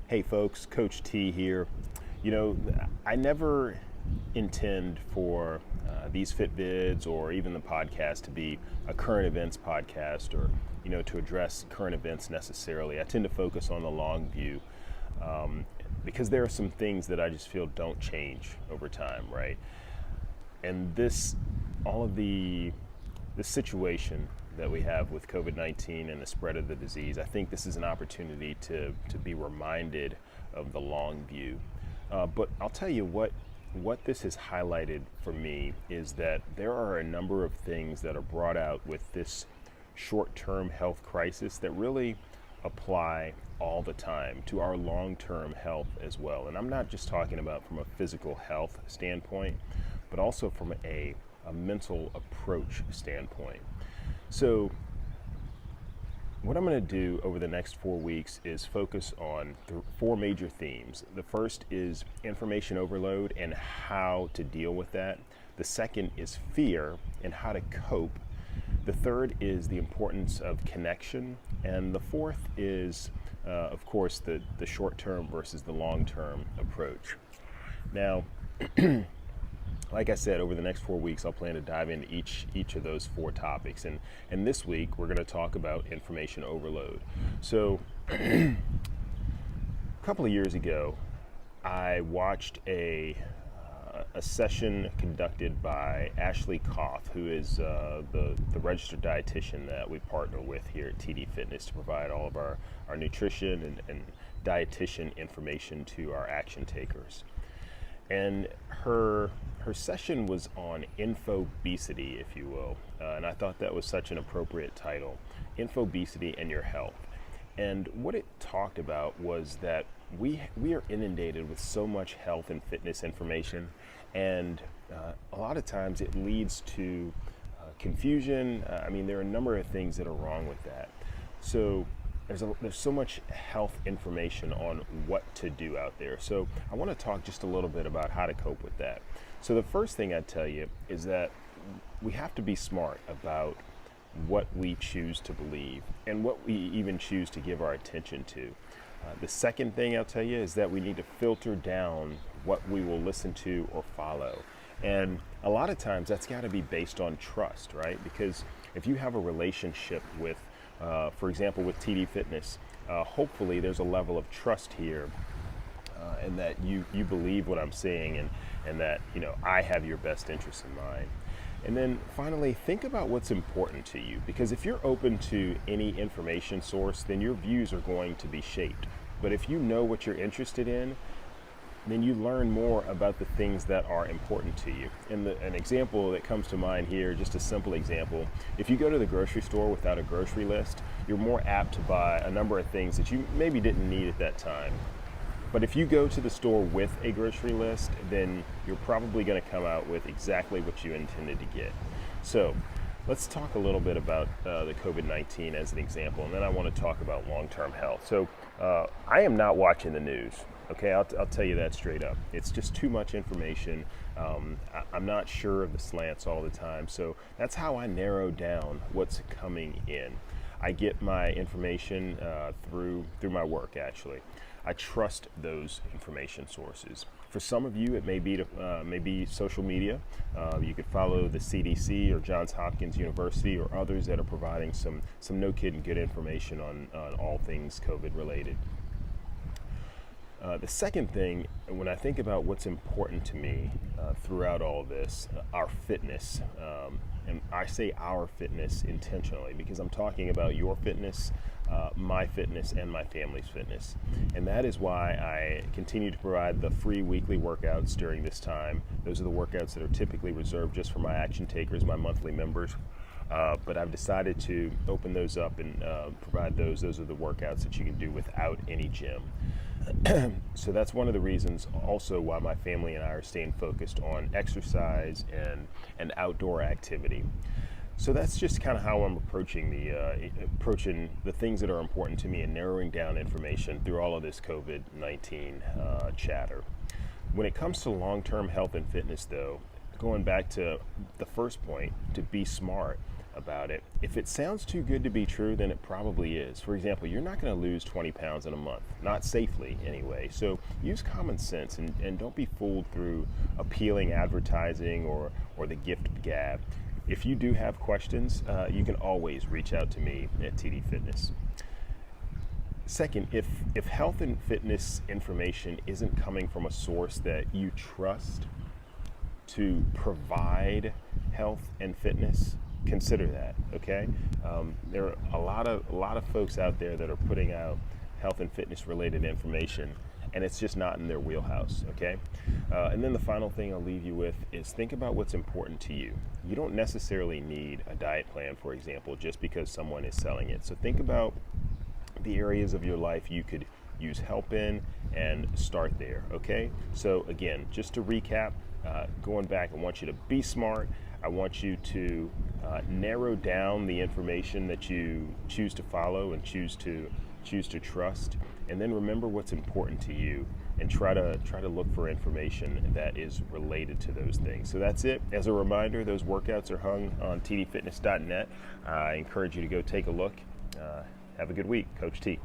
Hey folks, Coach T here. You know, I never intend for these FitVids or even the podcast to be a current events podcast or, to address current events necessarily. I tend to focus on the long view because there are some things that I just feel don't change over time, right? And all of the situation that we have with COVID-19 and the spread of the disease, I think this is an opportunity to be reminded of the long view. But I'll tell you what this has highlighted for me is that there are a number of things that are brought out with this short-term health crisis that really apply all the time to our long-term health as well. And I'm not just talking about from a physical health standpoint, but also from a mental approach standpoint. So what I'm going to do over the next 4 weeks is focus on four major themes. The first is information overload and how to deal with that. The second is fear and how to cope. The third is the importance of connection. And the fourth is, of course, the short-term versus the long-term approach. Now, like I said, over the next 4 weeks, I'll plan to dive into each of those four topics. And this week, we're going to talk about information overload. So a couple of years ago, I watched a session conducted by Ashley Koff, who is the registered dietitian that we partner with here at TD Fitness to provide all of our nutrition and dietitian information to our action takers. And her session was on Infobesity, if you will, and I thought that was such an appropriate title, Infobesity and Your Health. And what it talked about was that we are inundated with so much health and fitness information, and a lot of times it leads to confusion. There are a number of things that are wrong with that. So there's so much health information on what to do out there. So I want to talk just a little bit about how to cope with that. So the first thing I'd tell you is that we have to be smart about what we choose to believe and what we even choose to give our attention to. The second thing I'll tell you is that we need to filter down what we will listen to or follow. And a lot of times that's got to be based on trust, right? Because if you have a relationship with for example, with TD Fitness, hopefully there's a level of trust here and that you believe what I'm saying and that, I have your best interests in mind. And then finally, think about what's important to you, because if you're open to any information source, then your views are going to be shaped. But if you know what you're interested in, then you learn more about the things that are important to you. And an example that comes to mind here, just a simple example, if you go to the grocery store without a grocery list, you're more apt to buy a number of things that you maybe didn't need at that time. But if you go to the store with a grocery list, then you're probably going to come out with exactly what you intended to get. So let's talk a little bit about the COVID-19 as an example, and then I want to talk about long-term health. So I am not watching the news. Okay, I'll tell you that straight up. It's just too much information. I'm not sure of the slants all the time. So that's how I narrow down what's coming in. I get my information through my work, actually. I trust those information sources. For some of you, it may be social media. You could follow the CDC or Johns Hopkins University or others that are providing some no kidding good information on all things COVID related. The second thing, when I think about what's important to me throughout all this, our fitness, and I say our fitness intentionally because I'm talking about your fitness, my fitness, and my family's fitness. And that is why I continue to provide the free weekly workouts during this time. Those are the workouts that are typically reserved just for my action takers, my monthly members. But I've decided to open those up and provide those. Those are the workouts that you can do without any gym. So that's one of the reasons also why my family and I are staying focused on exercise and outdoor activity. So that's just kind of how I'm approaching the things that are important to me and narrowing down information through all of this COVID-19 chatter. When it comes to long-term health and fitness, though, going back to the first point, to be smart, about it. If it sounds too good to be true, then it probably is. For example, you're not going to lose 20 pounds in a month, not safely anyway. So use common sense and don't be fooled through appealing advertising or the gift of gab. If you do have questions, you can always reach out to me at TD Fitness. Second, if health and fitness information isn't coming from a source that you trust to provide health and fitness, consider that. Okay, there are a lot of folks out there that are putting out health and fitness related information, and it's just not in their wheelhouse. Okay, and then the final thing I'll leave you with is think about what's important to you. You don't necessarily need a diet plan, for example, just because someone is selling it. So think about the areas of your life you could use help in and start there. Okay, so again, just to recap, going back, I want you to be smart. I want you to narrow down the information that you choose to follow and choose to trust, and then remember what's important to you and try to look for information that is related to those things. So that's it. As a reminder, those workouts are hung on tdfitness.net. I encourage you to go take a look. Have a good week. Coach T.